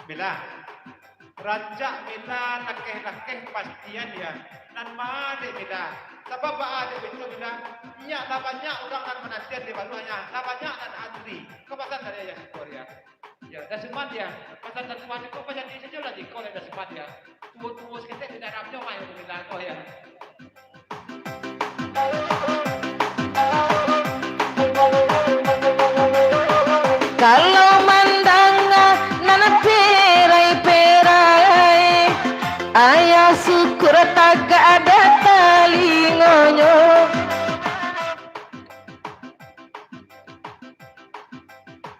Bila rancak bila lakeh-lakeh pastian ya nan made bila sebab ada itu bila iya lah banyak orang yang menantian di baluanya lah banyak dan antri kepasan dari yang Korea ya dah semat ya pasan dan semat itu pasal di saja lah di Korea dah semat ya tuh sekitar tidak ramai orang yang bila kau ya kalau ayah syukur tak ada telingonyo.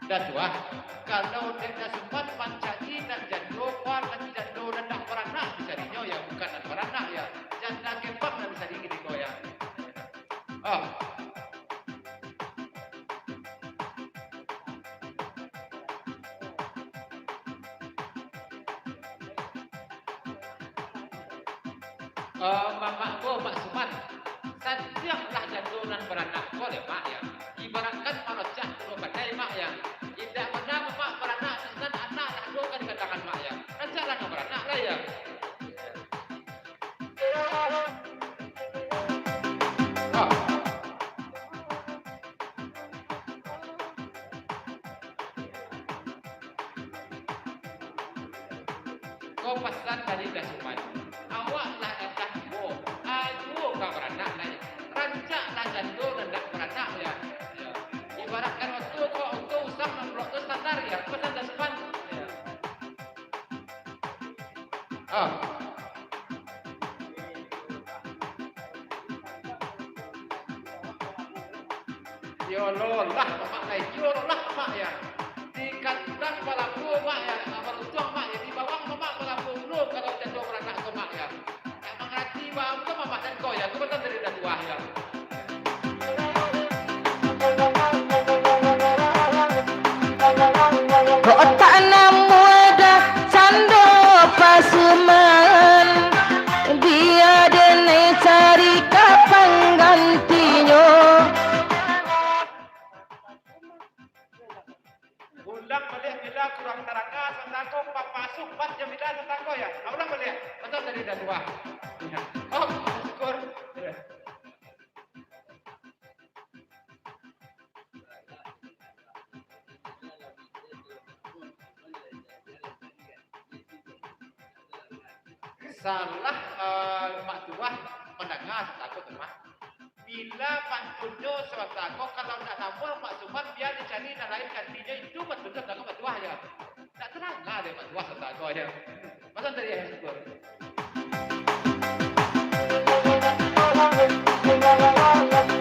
Dan tua, kalau dia sempat pancadi dan jando, war dan jando dan nak beranak bisa dinyo ya bukan nak beranak ya, janda kembang dan bisa digini ya. Oh. Mak Mak Suman, setiaplah jantunan beranak boleh mak ya. Ibaratkan manusia perlu pandai mak ya. Tidak pernah mak beranak dan anak dah dua kan dikatakan mak ya. Rancaklah nak beranak lah ya. Kau pesan dari Dasuman. Awaklah datang bo, ayo kau beranak naik. Rancaklah jantung dan tak beranak ya. Ibaratkan waktu kau untuk usah memblok itu standar ya. Pesan Dasuman. Yololah mak naik, yololah mak ya. Di kandang balaku mak ya, beruntung mak ya. Di bawah mak balaku dulu kalau jantung beranak ke mak ya. Yang mengerti bahwa itu mak dan kau ya. Itu betul dari dah tua ya. Kau tak namuda cando pasuman. Dia denai cari kapan gantinya. Ulang balik bila kurang terangga sentako papasuk pas jam bila sentako ya. Ulang balik. Betul dari dah tua. Oh, syukur. Salah mak tua mendengar takut mak. Bila pantunyo sewaktu kalau nak tambah mak Suman biar dicari dan lain gantinya itu betul takut mak tua ya. Tak terang lah dia mak tua sewaktu ya. Masa dari yang syukur.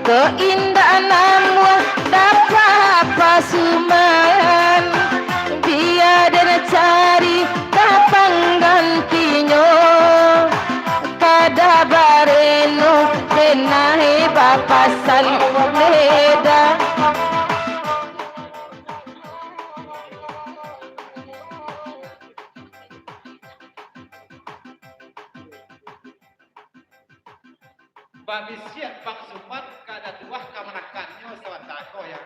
Keindahan namu dapat pasuman. Biar dia cari kapan gantinya. Kada bareno denahe bapasan leda. Bagi siap Bang Suman kada tuah kamanakannya sewaktu ya.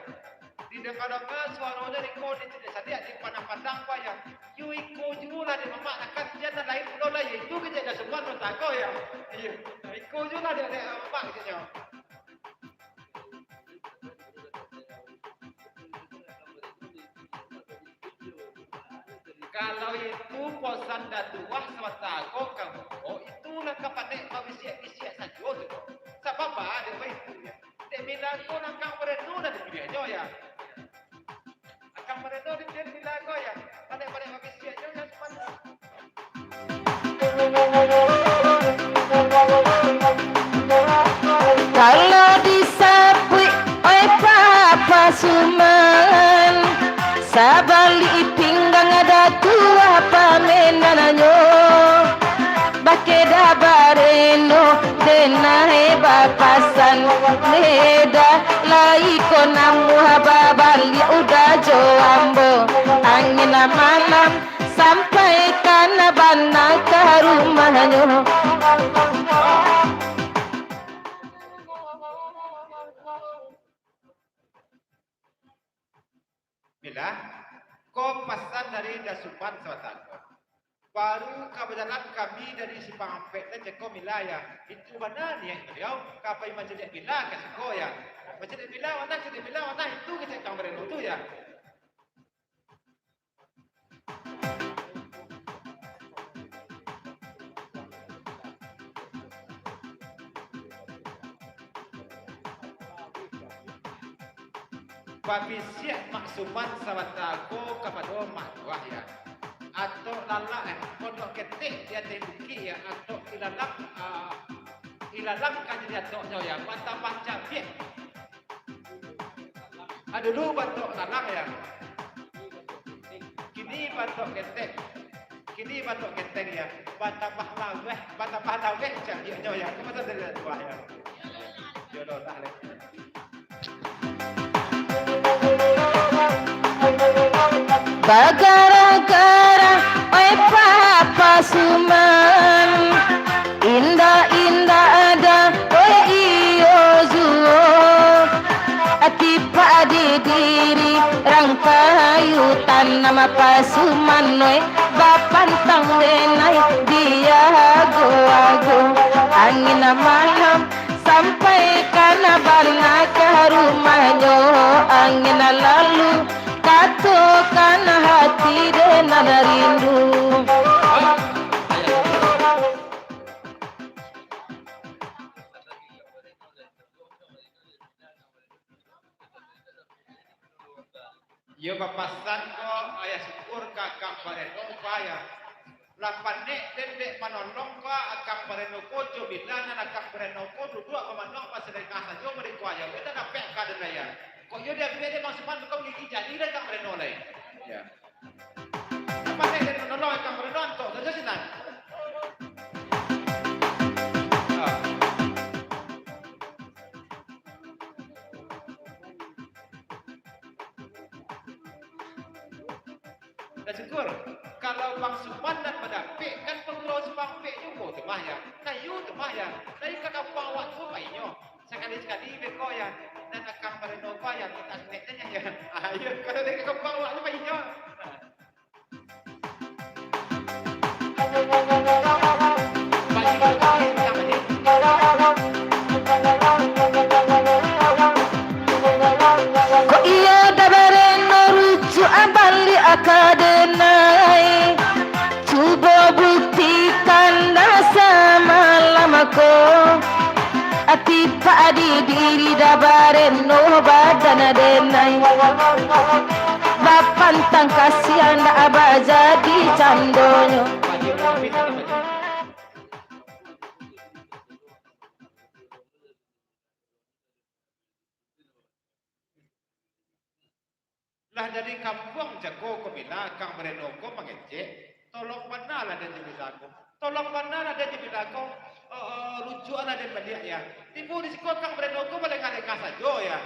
Di dekat-dekat suaranya di kau di sadia di pandang-pandang pa ya. Yu iko jula di mama akan jana lain pulau lah itu kita dah Suman sewaktu ya. Iya, iko jula di mama kita. Kalau itu posan datuah sewaktu kamu, oh itulah kepada mabisiak-bisiak saja tu. Sebab apa ada itu ya? Demikian kau nak berendu dan dipilih aja ya. Akan berendu dipilih aja ya. Pada mabisiak aja yang sepanjang. Kalau disapui oleh Papa Suman, sabali pinggang ada tua pamenananyo. Bakeda bareno denahe bapasan leda laiko namu hababali udah joambo angin malam sampai kana bana ke rumahnya. Bila kau pesan dari Dasupan Sawatako. Baru kebetulan kami dari Simpang Ampek dan Ceko Milaya. Itu mana ni yang beliau? Kapai macam dia bila ke Ceko ya? Macam dia bila mana itu kita Kang Breno tu ya. Babi siap maksuman Sawatako kepada mak wah ya. Atau lalak pondok ketik dia tebuki ya atau ilalang kan dia toknya ya mata baca biak dulu batok lalak ya kini batok ketek ya bata pahlaweh jadinya ya kemana dari dua ya jodoh tak leh Bagara-gara oi papa suman indah-indah ada oi iyo zuo ati padi diri rang payutan nama pasuman oi bapantang wenai dia go-go angin malam sampai kana barna ke rumahnya angin lalu katokan hati dan rindu. Yo papasan ko ayah syukur kakang Bareno paya. Lapan nek dendek manolong ko akang Bareno ko jobila na akang Bareno ko duduk pemanong pas dari kasa jo mari ko ayah. Beda na pek ka den ya. Kok yo dia beda masukan ko gigi jadi dan akang Bareno lai. Ya. Apa nek den manolong akang Bareno to saja sinan. Dan syukur kalau Bang Suman dan Pedapik kan pengelola Subang Pik juga temah ya. Nah you temah ya. Dari kata bawa tu baiknya. Sekali-sekali beko ya. Dan akan Bareno ya kita netnya ya. Ayo kalau dari kata bawa tu baiknya. Ko iya dabareno rujuk abali akadenai coba buktikan dasa malamako ati padi diri dabareno badan denai bapantang kasihan da aba jadi candonyo Lah dari kampung Jago ko bila Kang Bareno ko mangecek tolong mana lah dan jebila ko tolong mana lah dan jebila ko rujukan lah dan balik ya tipu di sekolah Kang Bareno ko boleh kali saja ya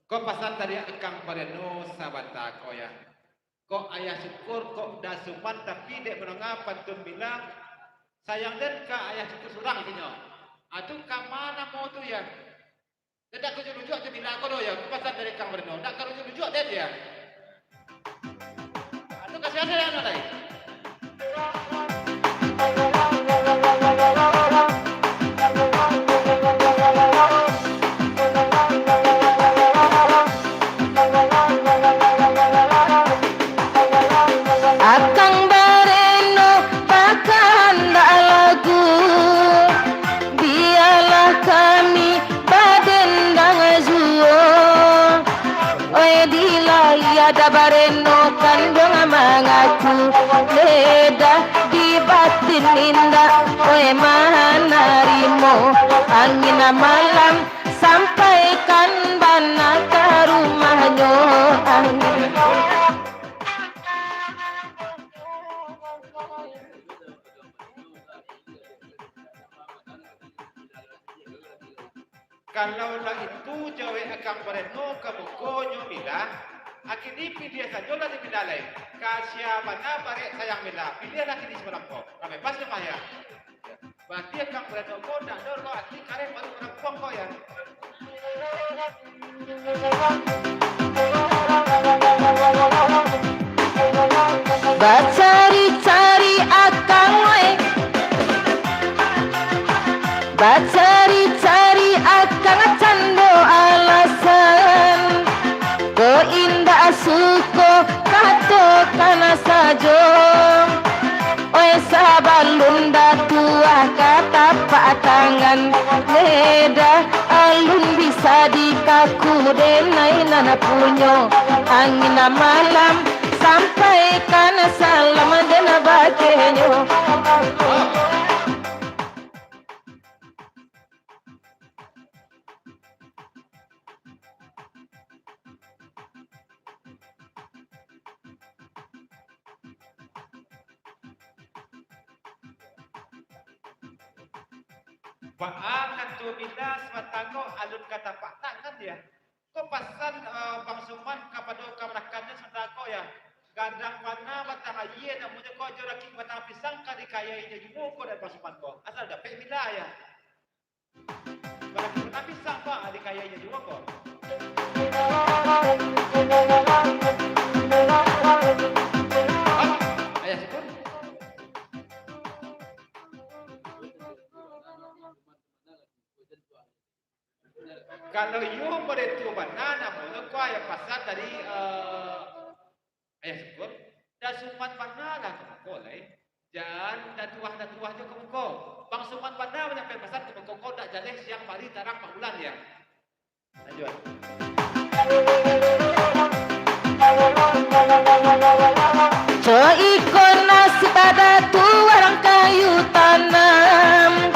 Kok pasan dari Kang Bareno sabata ko ya. Kok ayah syukur kok dasuman tapi dek menengah pantun bilang sayang den ka ayah syukur surang kinyo. Aduh ka mana mau tu ya. Tidak aku rujuk aja bilang aku do ya. Kok pasan dari Kang Bareno. Tidak aku rujuk den ya. Aduh kasih ada yang ada. Akang Bareno pakanda lagu biarlah kami badendang zuo oi dilaya da Bareno kandung mangaku beda di batin indah oi manarimo angin malam sampaikan bana ke rumahnya angin Kalau lah itu jawe akan bereno kamu konyo mila, akini pilih saja lah di mila lain. Kasya mana bare sayang mila, pilih lah kini semerampok. Kami pasti maya. Berarti akan bereno kau nak dor kau akini kare baru merampok kau ya. Bacari-cari akang we, bacari-cari akang cando alasan. Ko indah suko kato kana sajo. Oe sabalun tua kata pak tangan leda alun bisa dikaku denai nana punyo angin malam sampaikan salam dena bakenyo. Baakan tu bila sebatango alun kata pak tangan ya. Kau pasan bang Suman kepada kamerakannya sebatango ya. Gadang mana batang aye namunnya kau joraki batang pisang kali kaya ini juga kau dan bang Suman kau. Asal dapat bila ya. Kalau kita pisang pak adik kaya ini juga kau. Ayah syukur. Kalau you meretu banana mo ko ay pasal dari ayah syukur dah suman banana ko lay jan datuah jo ko bang suman banana nyampe pasal ko dak jaleh siang pagi tarang bulan ya lanjut So ikon nasi pada tuang kayu tanam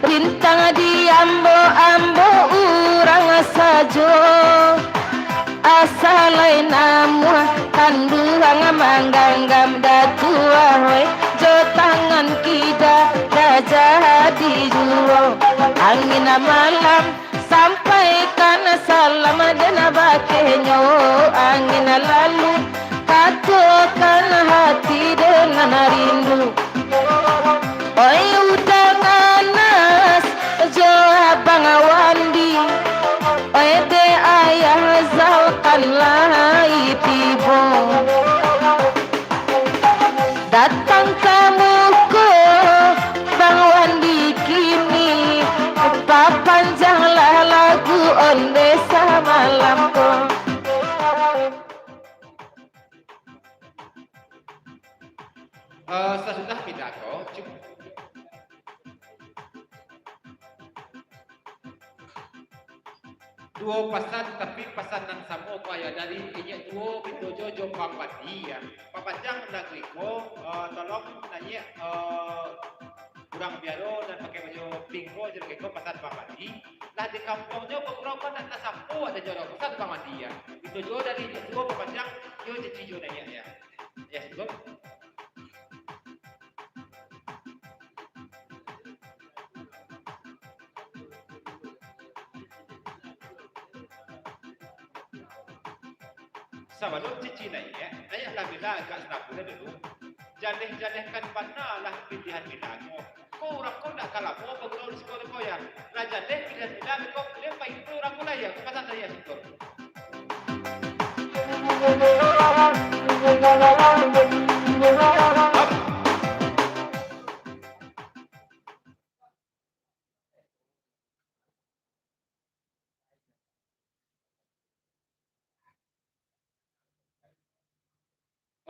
rintang di ambo-ambo urang sajo asalai namu kandungan mangganggam datua we jo tangan kita dah jadi juo angin malam sampaikan salam dena bakenyo angin lalu katakan hati dengan rindu. Oi udangan nas jawab bangawandi oi de ayah zalkan lai tibo datang kamu ko bangawandi kini papanjanglah lagu onde samalam ko. Sesudah pidato dua pasan tapi pasan nang samo kaya dari inya dua pintu jojo papadi ya papajang negeri ko tolong nanya kurang biaro dan pakai baju pinggo jadi ko pasan papadi lah di kampungnya beberapa nak sampo ada jodoh pasan papadi ya itu jo dari dua papajang yo cici jo nanya ya betul. Sebelum cici naik ya, ayahlah bila agak senapura dulu. Jaleh-jalehkan panalah pilihan bilangmu. Kau orang kau nak kalah, mau bergaul di sekolah kau ya. Lah jaleh pilihan bilang kau boleh main itu orang kau lah ya. Kau pasang saya syukur.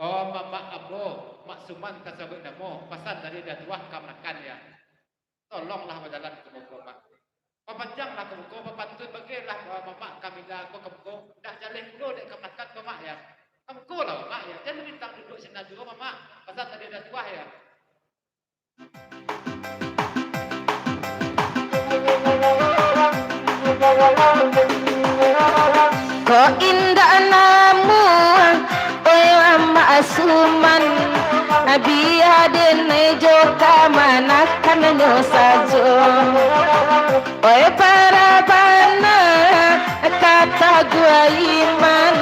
Oh mama abo, mak suman kasabut namo, pasan dari dah tuah kamerakan ya. Tolonglah berjalan ke muka mak. Papanjanglah ke muka, papantun bagilah mama Kamila ko kamu dah jalan dulu dek kamerakan ke mak ya. Kamu ko lah mak ya, jangan bintang duduk sana juga mama, pasan dari dah tuah ya. Ko indah namu asuman biya dene jo kamana kan nyo sajo oi para gua iman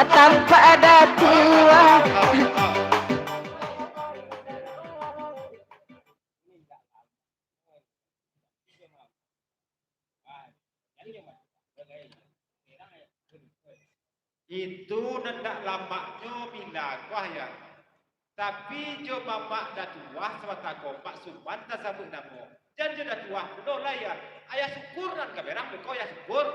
tanpa ada tua. Itu nendak lamaknya bila kuah ya. Tapi jo mamak dah tua sewata kompak sumban tak sabut namo. Jangan jo dah tua kuno lah ya. Ayah syukur dan kamerang beko ayah syukur.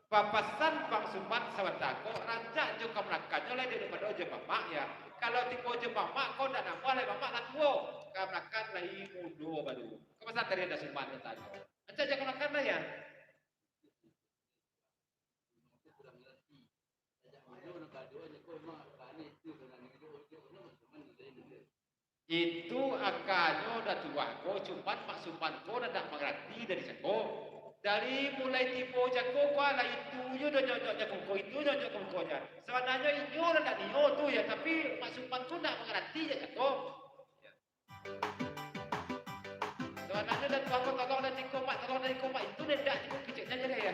Papasan bang sumban sewata ko rancak jo kamerakannya lah daripada jo mamak ya. Kalau tipe jo mamak kau dah namo lah mamak nak tua. Kamerakan lagi mudo baru. Kepasan tadi ada sumban yang tanya. Rancak jo kamerakan lah ya. Itu akannya dah tua ko cuma mak sumpan ko dah tak mengerti dari seko. Dari mulai tipu jako ko lah itu yo dah nyok jako ko itu nyok ko nya. Sebenarnya itu dah tak nio tu ya tapi mak sumpan ko tak mengerti je jako. Sebenarnya dah tua ko tolong dan tiko mak itu dah tak tiko kecilnya je ya.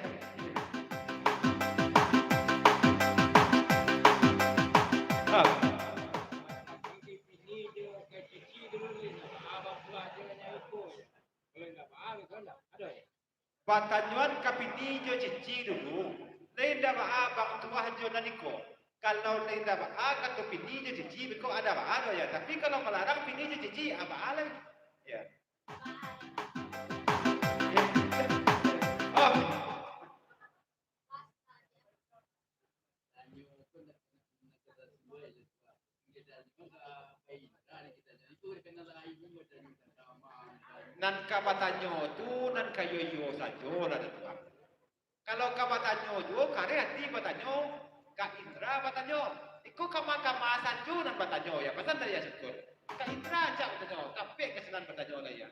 Batanyuan kapiti jo cici dulu. Lain dah abang tua jo naniko. Kalau lain dah kata pini jo cici, beko ada ada ya. Tapi kalau melarang pini jo cici, apa alam? Ya. Oh. Nan kabatanyo tu nan kayoyo sajo lah tua. Kalau kabatanyo tu kare hati batanyo, ka Indra batanyo. Iko kama sajo nan batanyo ya. Pasan dari ya syukur. Ka Indra aja batanyo, tapi kesenan batanyo lah ya.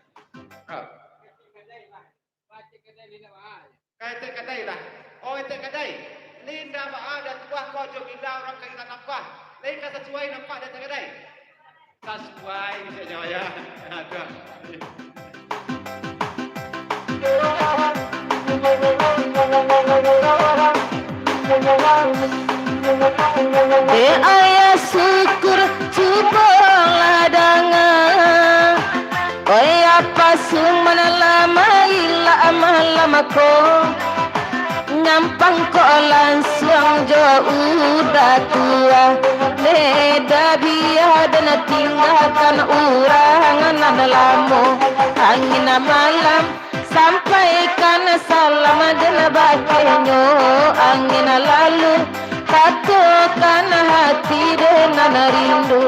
Kaya ite kadai lah. Oh ite kadai. Linda ba ada tua ko jo bila orang kaya nampak. Lain ka sesuai nampak ada kadai. Sesuai bisa jawab ya. Ada. Ayah syukur cukulah dengan oi apa sumana lama ila lama ko nyampang ko langsung jo udah tua leda biar dan tinggalkan urangan lamu angin malam sampaikan salam dan bakenyo angin lalu takutkan hati dengan rindu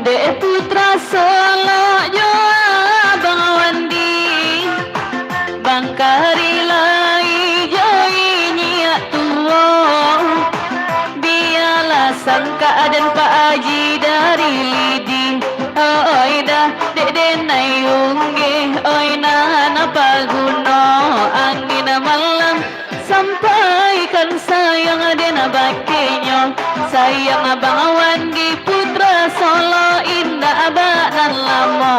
de putra solo yo abang Wandi bang karilai yo ini tuo biarlah sangka dan Pak Haji dari lidi oi dah dede nayungge oi nana paguno angin malam sampaikan sayang dan bakenyo sayang abang Wandi putra solo indah badan lamo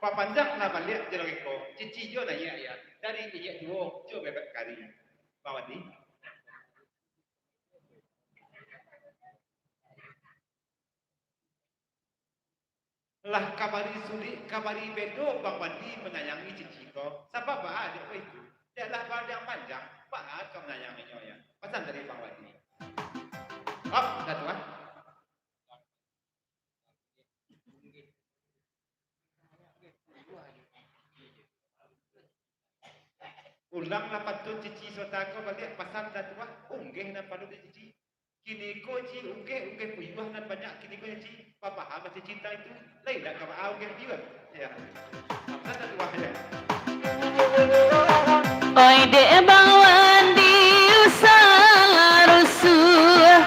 Papanjang na balik jerong ko. Cici jo na ya. Dari iya duo jo bebek kari. Bawadi. Lah kabari suli, kabari bedo Bang Wandi menyayangi cici ko. Sebab bah ada itu. Dia lah yang panjang, bah kau menyayanginya ya. Pesan dari Bang Wandi. Hop, dah tua. Ulang lah patut cici sotako balik pesan dah tua. Unggih na padu cici. Kini ko ci unggih puyuh nan banyak kini ko ci. Papa masih cinta itu. Lain dah kau unggih juga. Ya. Pesan dah tua ya. oi de Bang Wandi usah rusuh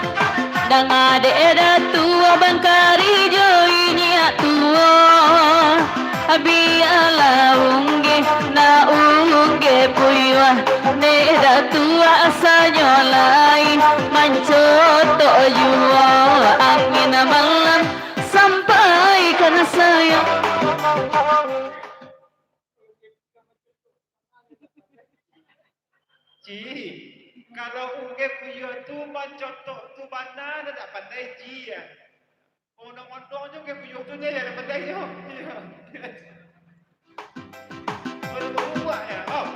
dang ade dah tua bang kari joinya tua biala ungge na ungge puywa neda tua sanyolai mancoto jua angin malam sampai kan saya. Ji, kalau ungge puyo tu mancoto tu mana tak pandai ji ya. Ondong-ondong je ungge puyo tu dia yang pandai yo. Baru buat ya. Oh.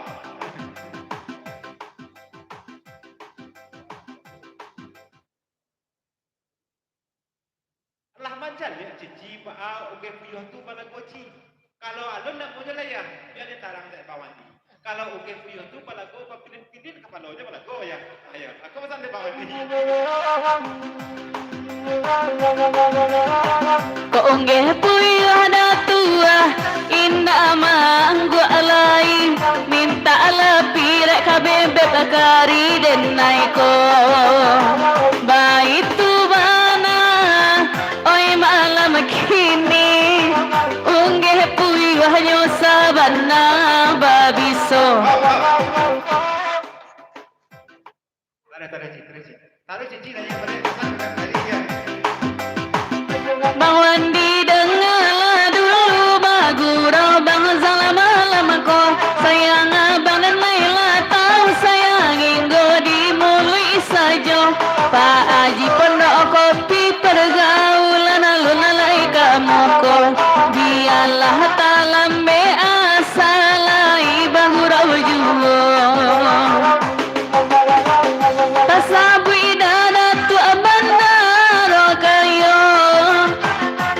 Lah mancal ya cici ba ungge puyo tu bala goci. Kalau alun nak muncul ya, biar dia tarang tak bawan ni. Kalau uke puyo tu pala go papilin-pilin kepala aja pala go ya. Ayo, aku pesan di bawah ni. Ko ungge puyo na tua inna manggo alai minta lepire kabebe kakari den naiko baitu bana oi malam kini ungge puyo hanyo sabana babiso. Taruh cici dah yang pesan tadi ya. Bang Wandi dengarlah dulu bagurau bang salam malam ko sayang abang dan Maila tahu sayang inggo dimulai saja Pak Haji pondok kopi pergaulan alun alai kamu ko biarlah talambe asalai bagurau juo tasabui dada tu abandaro kayo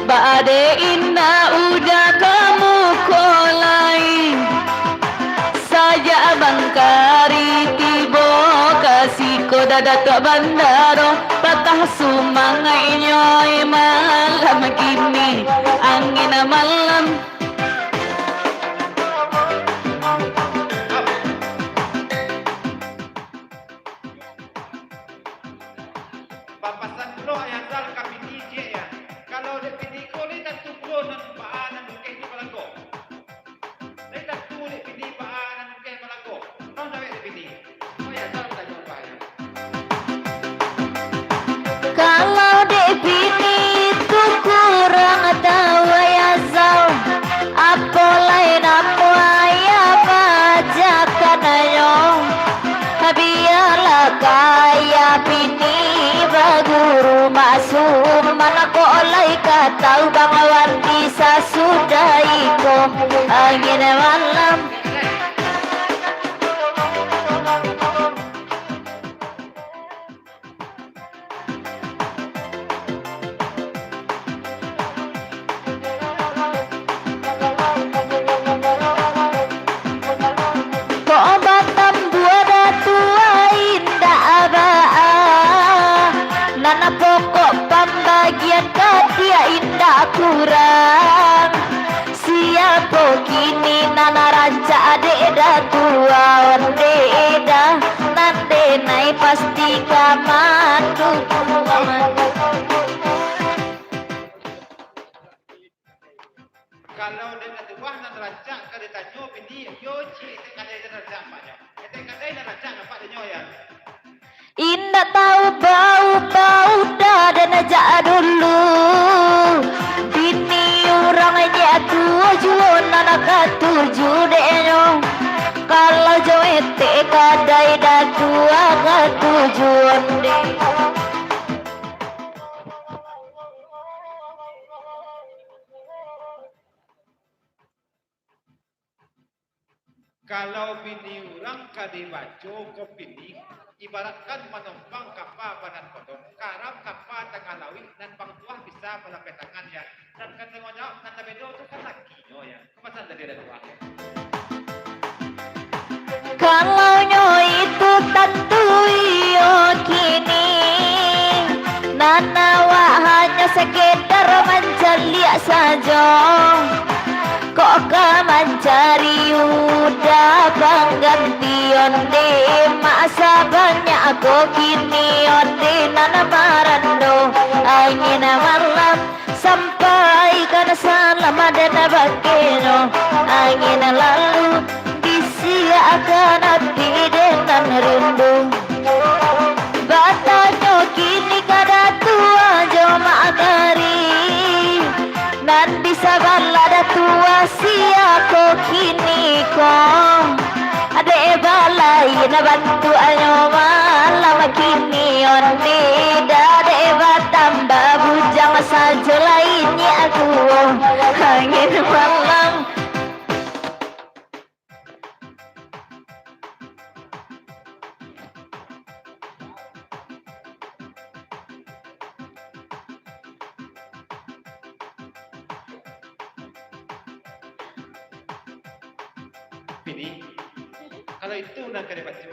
bade inna udah kamu kolai saja abang kari tibo kasih ko dada tu abandaro patah sumangai nyoy malam kini angin malam. Papasan lo yang dal kami DJ ya. Kalau de pidi ko ni tak tubuh nan paanan ke ni palago. Ni tak tu ni pidi paanan ke palago. Non dapat de pidi. Oh ya dal tak jumpa ya. Kalau dek bini itu kurang tahu ya zau apa lain apa ya bajakan ayo biarlah kaya bini baguru masuk mana ko oleh katau bang Wandi sasudai ko angin malam. Nana pokok pembagian kadia indah kurang siapa kini nana ranca adek dah tua onde dah nande nai pasti kamandu Kalau dengan tuah nan rancak ke ditanyo pidi yo ci te kadai dan rancak paknya. Te kadai dan rancak nampak denyo ya. indah tahu bau dah dan aja dulu bini orangnya tua jual anak ketujuh denyo kalau joete kadai dah tua ketujuh onde. Kalau bini orang kadi baco kopini ibaratkan menumpang kapal badan kodok karam kapal tengah lawi dan bang tuah bisa melapai tangannya dan kan tengok jawab kata bedo itu kan lakinya ya kepasan dari ada tuah Kalau nyo itu tentu iyo kini Nanawa hanya sekedar menceliak saja Kok ka mencari udah pengganti onde Masa banyak aku kini onde Nana marando angin malam Sampai kan salah selama dan bakeno angin lalu disiakan hati dengan rindu batanyo kini kada tua joma agari nan bisa balada tua siako kini ko ade balai na bantu ayo malam kini onde dade batamba bujang saja lainnya aku angin malam Bini, kalau itu nak kena baca.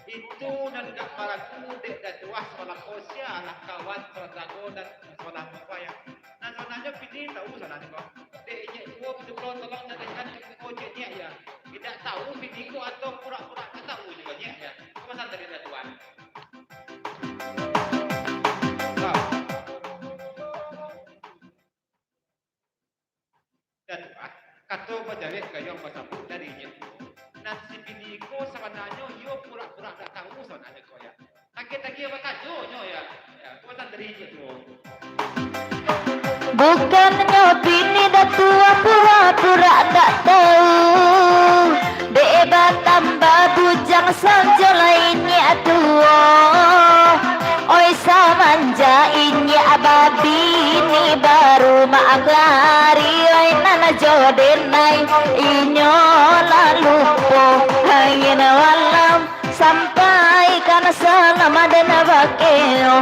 Itu nak kat para kudik dan tuah sekolah kosia, anak kawan, sekolah jago dan sekolah apa ya. Nah sebenarnya bini tahu sebenarnya kok. Deknya gua betul-betul tolong jadikan ojeknya ya. Tidak tahu bini ku atau pura-pura tahu juga ya. Pesan dari tuan. Dan kata berjari kaya bersambut darinya. Nasi biniko sebenarnya yo pura-pura tak tahu sebenarnya kau ya. Lagi-lagi apa tajunya ya? Ya, pesan darinya tu. bukannya bini dah tua pura-pura tak tahu deba tambah bujang saja lainnya tua oi samanja ini ababi ni baru maagari oi nana jodenai inyo lalu po hangin walam sampai kana selama dan bakeno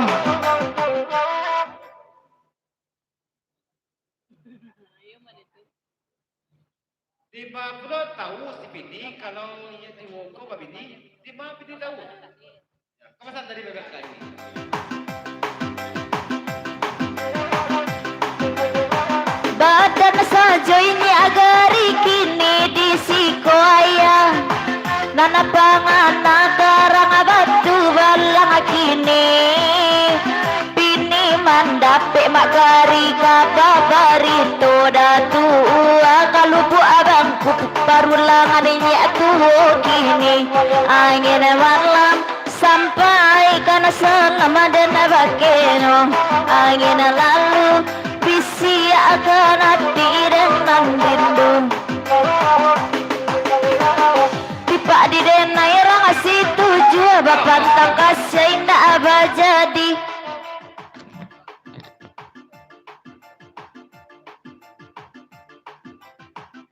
50 tahu si bini kalau ia di woko ba bini 5 bini tahu. Ya, kepesan dari bebek tadi. badan saja ini agari kini disiko ayah nana pangana karang batu balang kini bini mandape magari kababarito datu kalupu abangku parulang adanya tuho kini angin malam sampai kana selama dan bakeno angin lalu bisi akan hati dengan rindu tipak di denai rang situ jua bapak kasih indah abah jadi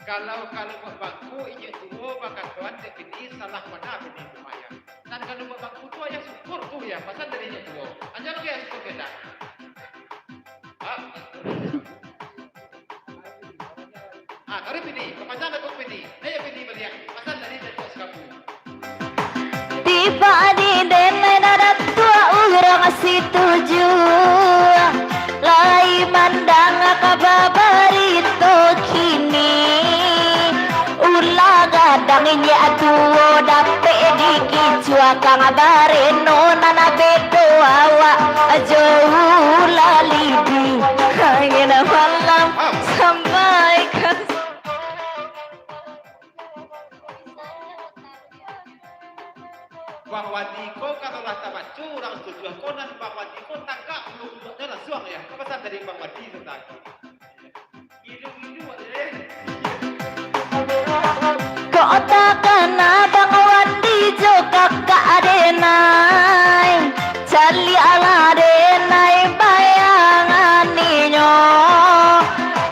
Kalau bangku iya tuh bakal tuan bini salah mana bini lumayan. Dan kalau bangku tuh ya syukur tuh ya pesan darinya tuh. Aja lu ya syukur beda. Kalau bini, kepasan aku bini. Ayo bini beliak. Pesan dari dia tuh sekapu. tiba di denai nada tua urang situju lai mandang kababarito kini ulah gadangnya atuo dape dikicua kang bareno nana bedo awak jauh lalidi angin malam sampai ke Bang Wadiko kalau lah tamat curang setuju konan Bang Wadiko tangkap belum jalan suang ya. Pesan dari Bang Wadi itu tadi. Gilu-gilu deh. kok takkan abang Wandi joka ka adenai cali ala adenai bayangan ninyo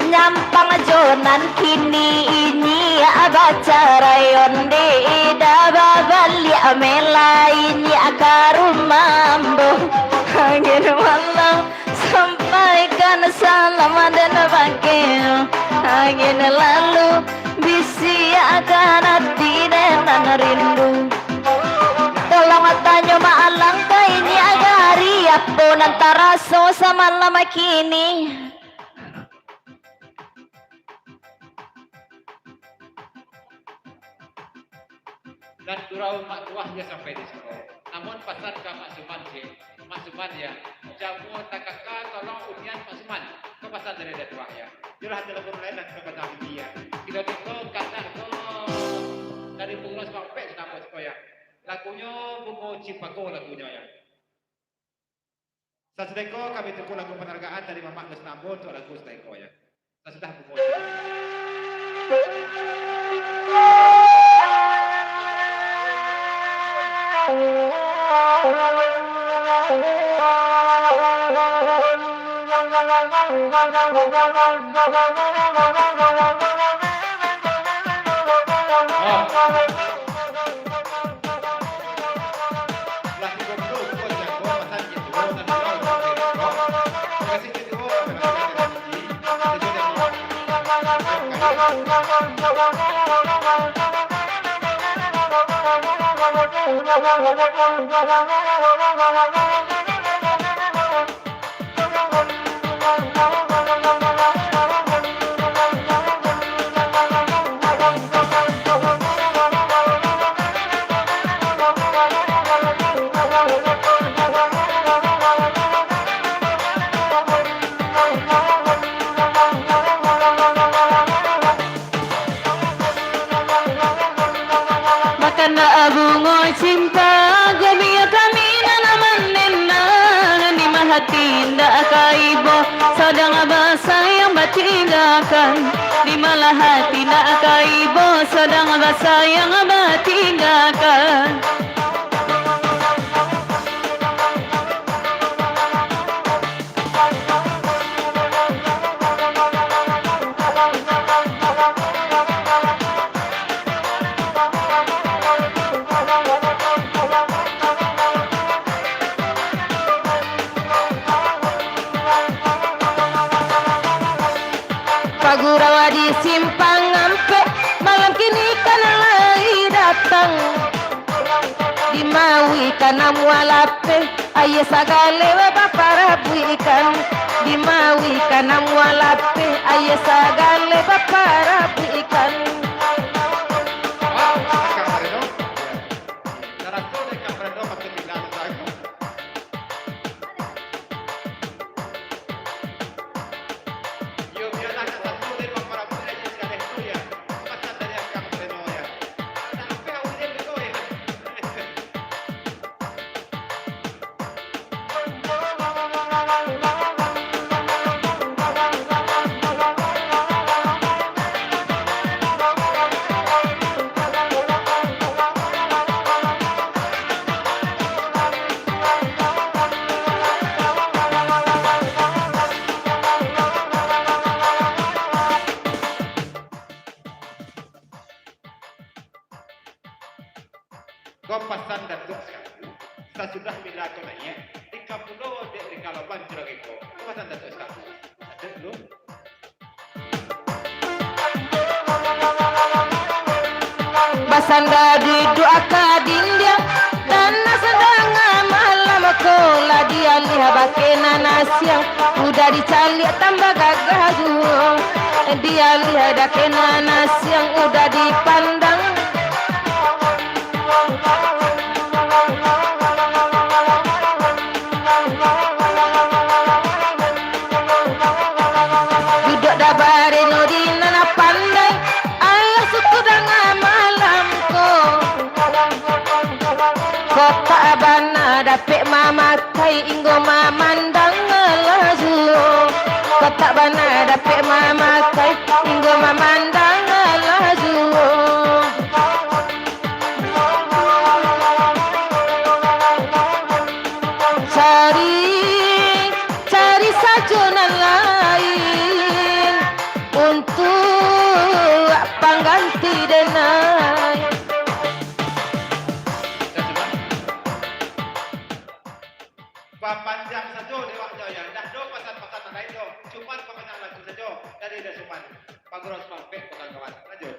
nyampang jonan kini ini abacara yonde daba bali amelaini akarumambo angin malam sampaikan salam dan bakeno angin lalu bisi akan hati dengan rindu tolong tanya maalang kaini agari apa nantara so sama lama kini Dan surau mak tuahnya sampai di situ. Namun pesan ke Mak Suman sih, Mak Suman ya, jamu takaka tolong unian Mak Suman. Kepesan dari dia tuah ya. Jurah hati lagu lain dan coba tahu dia. Kita itu kata itu dari punggung sampai kenapa sekolah. Lagunya bungo Cipago lagunya ya. Sasedeko kami tunggu lagu penghargaan dari Mama Agus Nambo untuk lagu Sedeko ya. Sesudah bungo Makana bungo cinta gamiya kami na naman nina ni mahatinda akaibo sadang abasa yang batingakan di malahati na akaibo sadang abasa yang batingakan. Pagurawa di simpang ampe malam kini kana lagi datang di mawi kana mualape aye sagale we baparabu ikan di mawi kana mualape aye sagale baparabu ikan. Gompasan dan tuksa. Sesudah bila kau nanya, di kapulo di kalaban jeragai kau. Gompasan dan tuksa. Ada dulu. Basanda di doa kadindia dan sedang malam kola dia lihat bakena nasiang udah dicali tambah gagah dia lihat bakena nasiang udah dipandang. Duduk dabare nodina na pandai ayah suku dengan malamku kota abana dapet mama kai inggo mamandang laju kota abana dapet mama kai inggo mamandang laju. Cari sajonan lain untuk pengganti denai. Panjang saja dewaknya ya. Dah do pasan-pasan lain do. Cuman pemenang lagu saja dari dah cuman. Paguros mampir kawan-kawan. Lanjut.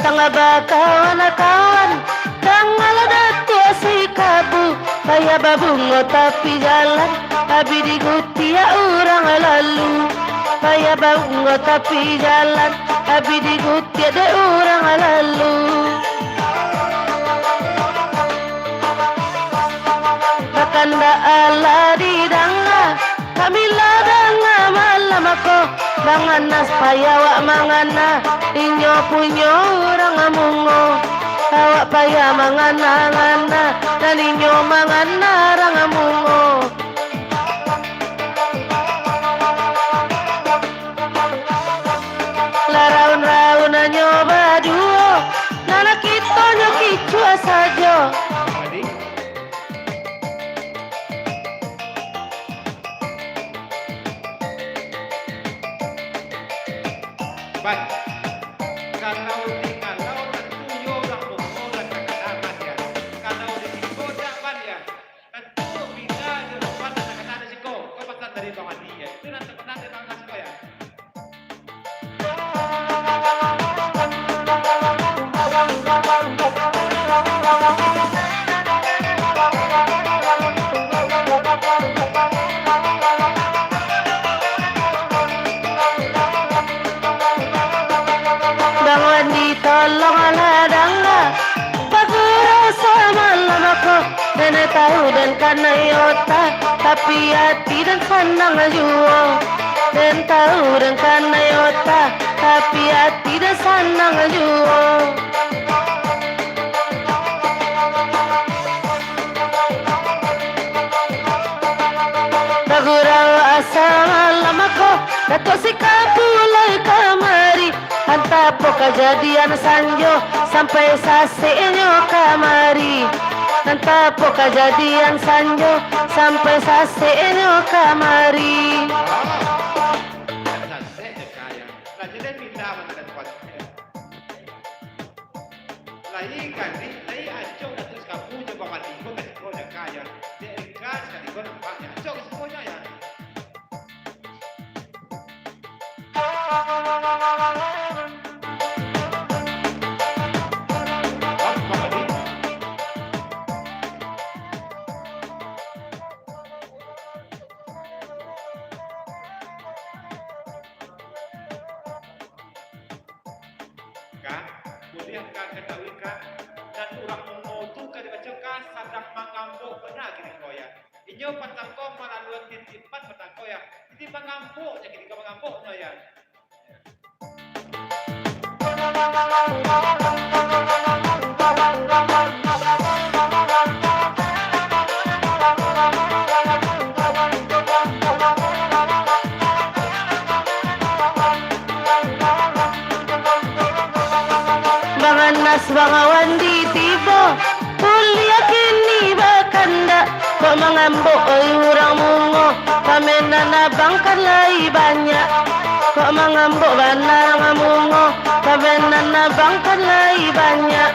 datang kawan-kawan dangal datu si kabu kaya babungo tapi jalan tapi diguti ya orang lalu kaya babungo tapi jalan tapi diguti ada orang lalu Bakanda ala di danga kami ladanga malam ako Mangana paya mangana inyo punyo orang amungo awak paya mangana dan inyo mangana orang amungo laraun-raun nyoba duo nana kita nyokicua saja Baik, kalau tentunya orang bermoda kadang-kadang ya, kalau digoda ban ya, tentu bila dilakukan kadang-kadang risiko, kau pasal dari bawah dia, itu nanti pernah dari risiko ya. Bangun ditolong ala dangga Pagura sama lamaku Nenek tahu dan karena yota Tapi hati dan senang juo Dan tahu dan karena yota Tapi hati dan senang juo Pagura sama lamaku Dato si kapulai kamari Hanta po kejadian sanjo sampai sasenyo kamari Hanta po kejadian sanjo sampai sasenyo kamari Saya kaya, lah jadi minta mana tempat. Lai kan ni, lai acok dah terus kapu coba mati, kau kan kau dah kaya, dia ikat sekali kau nampaknya, acok semuanya ya. Boleh kan ketahui kan dan orang mengotu kan dibaca kan sadang mengambil benar kini kau ya. Inyo patang kau melalui titipan patang kau ya. Jadi mengambil jadi kau mengambil ya. Banganas bangawan di tibo kuliah kini bakanda kok mengambo orang mungo pamenana bangkan lai banyak kok mengambo banang mungo pamenana bangkan lai banyak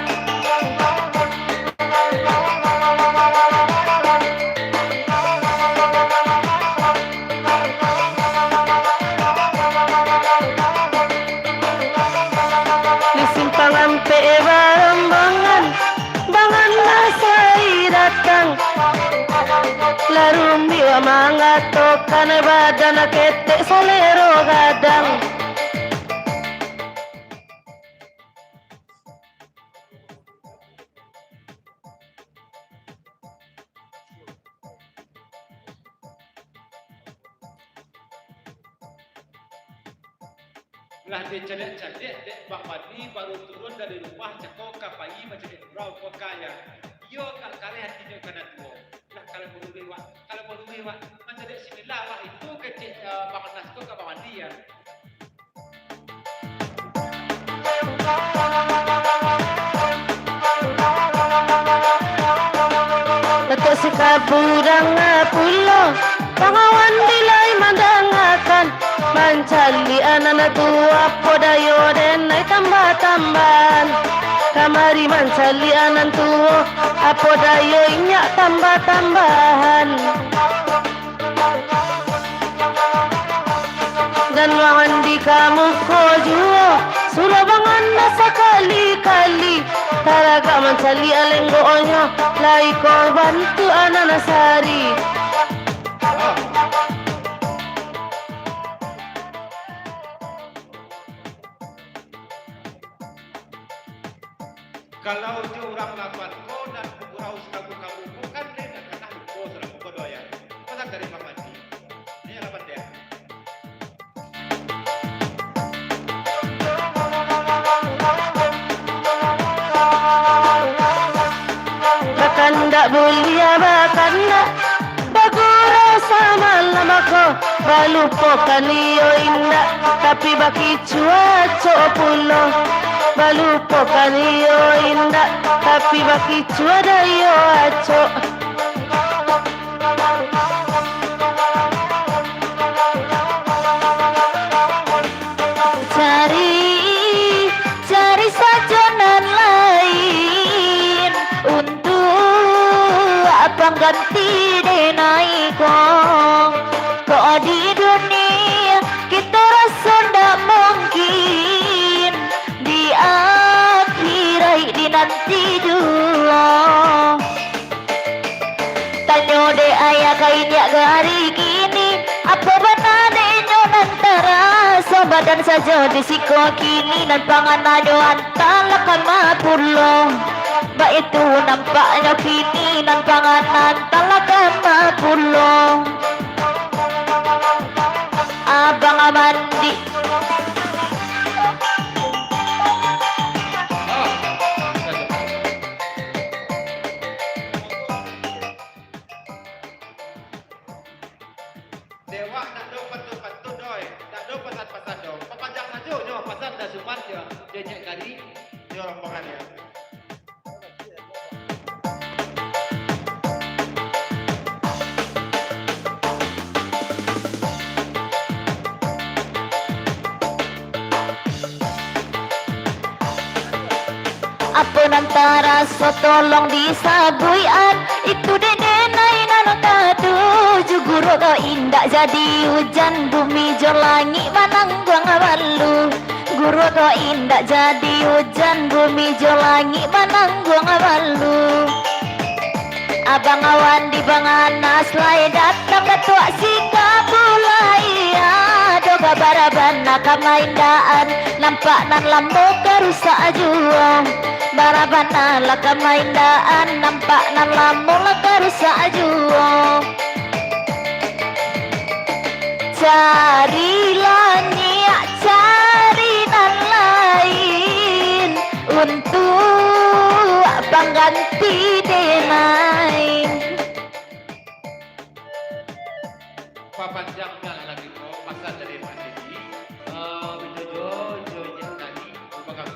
Sampai barang-bangan Bangan nasai datang Larumbi wa mangato Kane badan ketek salero gadang Lah dia cedek-cedek dek Bang Madi baru turun dari rumah cekok kapai macam ni berau kau kaya. Yo kali hatinya kena tua. Lah kalau baru lewat macam dek similar lah itu kecil Bang Nasko ke Bang Madi ya. Dato si kaburang pulo Pangawan dilay mandangakan Mancali anak tua podayo den ay tambah-tambahan Kamari mancali anak tua apodayo inya tambah-tambahan Dan wangan di kamu ko juo Surabangan na sakali Talaga mencari alenggonya, lai korban tu anak nasari. Oh. Kalau je orang lakukan ko dan kurau kamu bukan dia nak kena ko sudah ko doya. Pasal dari mati. Ini apa dia? Bakanda bulia bakanda bagura sama lamako balupo kaniyo inda tapi baki cuaco pulo balupo kaniyo inda tapi baki cuadayo aco cari sajonan lain untuk pengganti denai kok di dunia kita rasa ndak mungkin di akhirat di nanti dulu tanyo de ayah kainya hari kini apa benar denyo antara badan saja di siko kini dan pangan ado antalakan mapulo ba itu nampaknya kini dan panganan talakan mapulo abang mandi Dewa nak do patu doi, nak do pasat do. Papanjang saja nyo pasat dah sumat dia. Dia nyek kali dia rompongan dia. apa nantara so tolong disabuian itu denai nanong kadu juguro do indak jadi hujan bumi jo langit manangguang awalu guru do indak jadi hujan bumi jo langit manangguang awalu abang awan di banganas lai datang ketua si kabulai ado kabarabana kamaindaan nampak nan lambo kerusak jua barabana lah kamaindaan nampak nan lambo lah kerusak jua carilah niat cari nan lain untuk pengganti denai Papanjang nak lagi ko pasat dari masjid. Jo nyek tadi kawan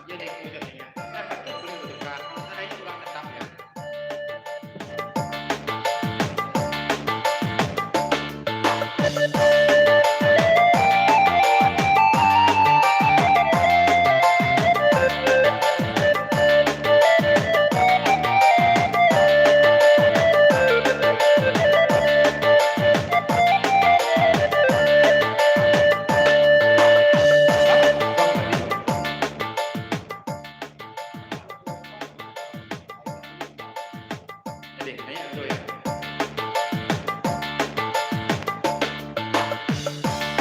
dia naik mobilnya. Nah, betul boleh dekat. Nah, ini kurang tetap ya. Jadi, nanya tu ya.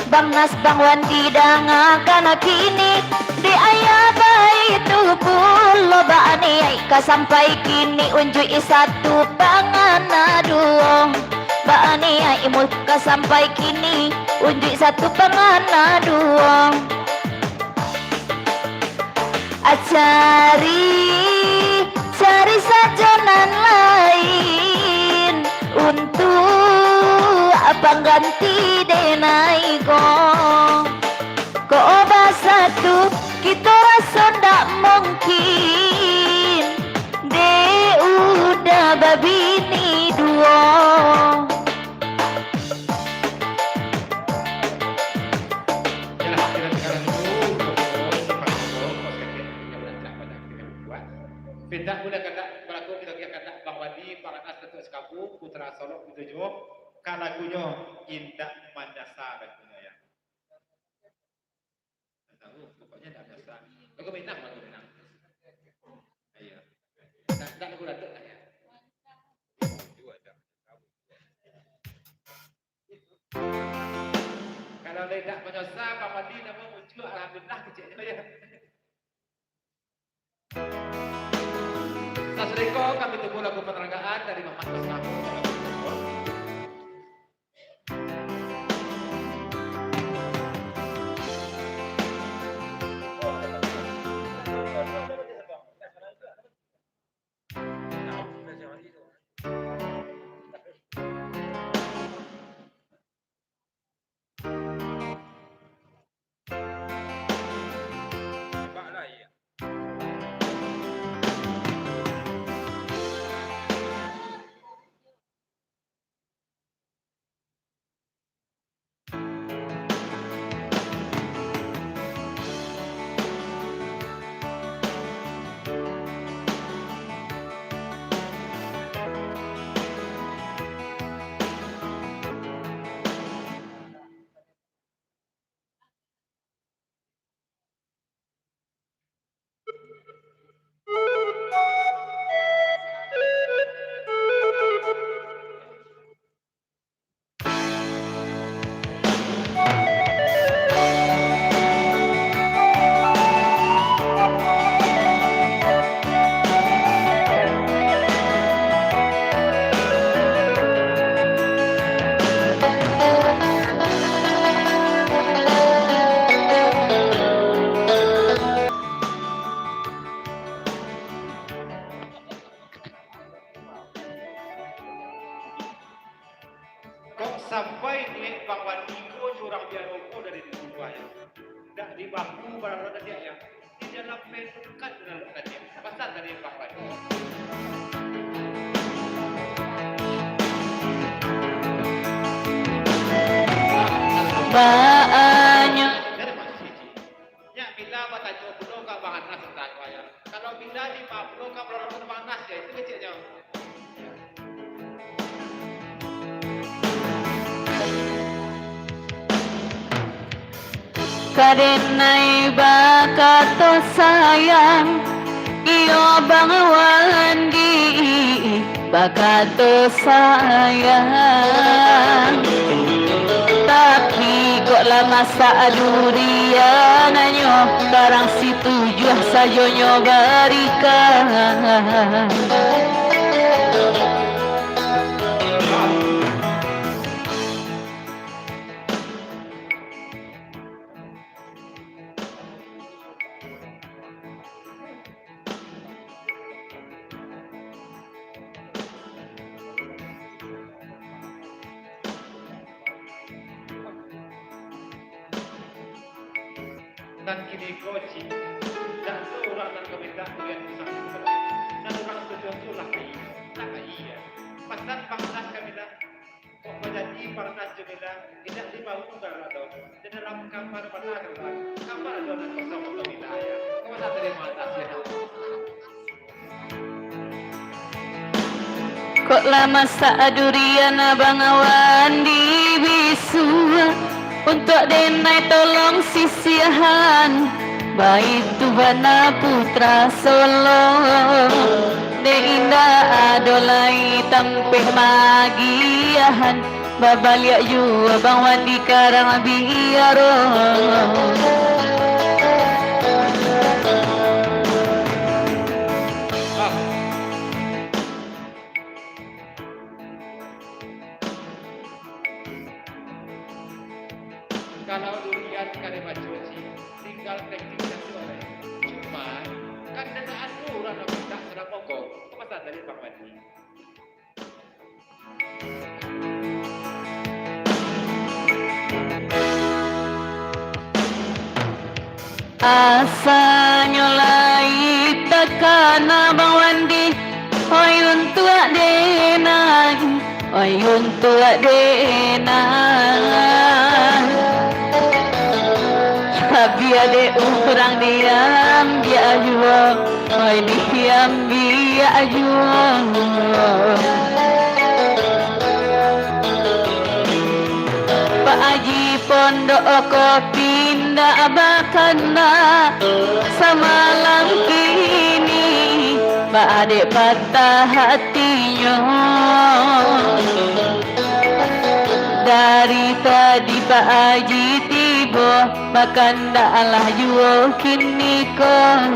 Bangas bangwan didanga kana kini di ayah bayi tu pulo bani aika sampai kini unjui satu pangana duo bani ai muka sampai kini unjui satu pangana duo cari sajonan lain untuk pengganti denai ko obat satu kita rasa ndak mungkin de udah babini dua Jelas kira sekarang itu sempat pindah boleh kata pelaku kita kata bahwa di Paranas Tetu Sekapu Putra Solo Kutujo kalagunya indah mandasa katanya ya. Tahu pokoknya tidak biasa. Lagu menang. Tak aku datuk lah ya. Kalau tidak menyesal, Pak Wadi nama muncul alhamdulillah kecilnya ya. Sasriko kami tunggu lagu penerangan dari Mamat Bersama. Sampai di Bang Wandiko curang dia rokok dari dua ya. Tidak di baku barang tadi ya. Di dalam meja dekat dengan tadi. Pasal dari Bang Wandiko. Banyak. Dari Mas Cici. Ya bila batajo pulau ka Bang Anas tentang ya. Kalau bila di pulau ka Bang Anas ya itu kecilnya. Kadenai bakato sayang iyo Bang Wandi bakato sayang tapi kok lama saadurian anyo barang si tujuh sajo nyobarikan. Dan kini koci dan orang dan keminta kuliah besar dan orang tujuh lah iya pasal bangsa kami dah kok menjadi pernah jumlah tidak dibangun kalau ada di dalam kamar pernah kamar ada dan kosong untuk wilayah kau tak terima atas ya. Kok lama saadurian Bang Wandi bisu untuk denai tolong sisihan baik Tubana Putra Solo de indah adolai tampeh magiahan babaliak jua Bang Wandi karang biaro. Kalau durian kare macuci tinggal tekniknya boleh. Cuma kan denaan orang nak minta sedang pokok. Masa dari Bang Wandi. Asanyo lai takana Bang Wandi oyun tua denang oyun tua denang biar de orang diam dia jua oi diam dia jua Pak Haji pondok ko pindah bakana samalang kini Adik patah hatinya. Dari tadi Pak Haji tiba, makan daklah jual kini kau.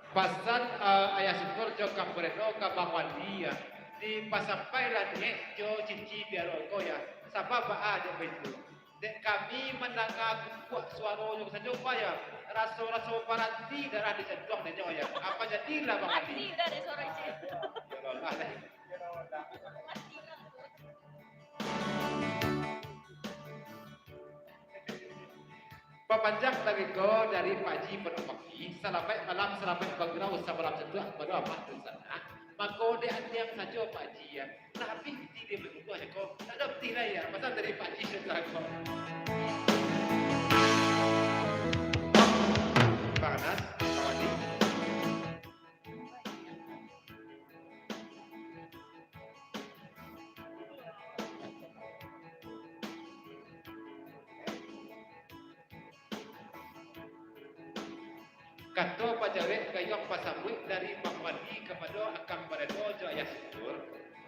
Pasal ayah syukur jo kang beredo ka Bang Wandi ya. Di pasampai lah nek jo cici biar oko ya. Sapa ba aja begitu. Dek kami mendengar kuat suara jo saja ya. Raso-raso paranti darah di sedok nek ya. Apa jadilah Bang Wandi? Pasti dari suara itu. Ya Allah. Papanjang lagi go dari Paji Penopaki sampai malam sampai bagrau sabaram sedua pada apa sana. Mako de yang saja Paji ya. Tapi dia begitu aja kok. Tak ada tirai ya. Pasal dari Paji sudah kok. Panas, Pawadi. Kato pajawet kayong pasambut dari Bang Wandi kepada Akang Baredo jo ayah syukur.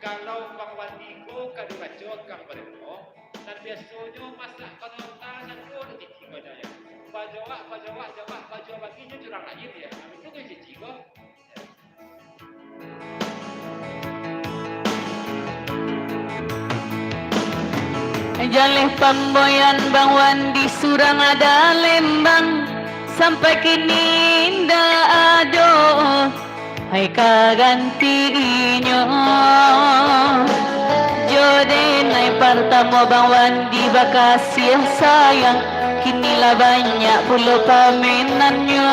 Kalau Bang Wandi ko kadugaco Akang Baredo dan biasanya masak kalau tangan ko di cici ko ya. Bajawa baginya curang aja ya. Itu kan cici ko. Jalih pamboyan Bang Wandi surang ada Lembang. Sampai kini ndak ada hai kagantinya. Jode nai pertama Bang Wandi bakasih sayang, kinilah banyak puluh paminannya.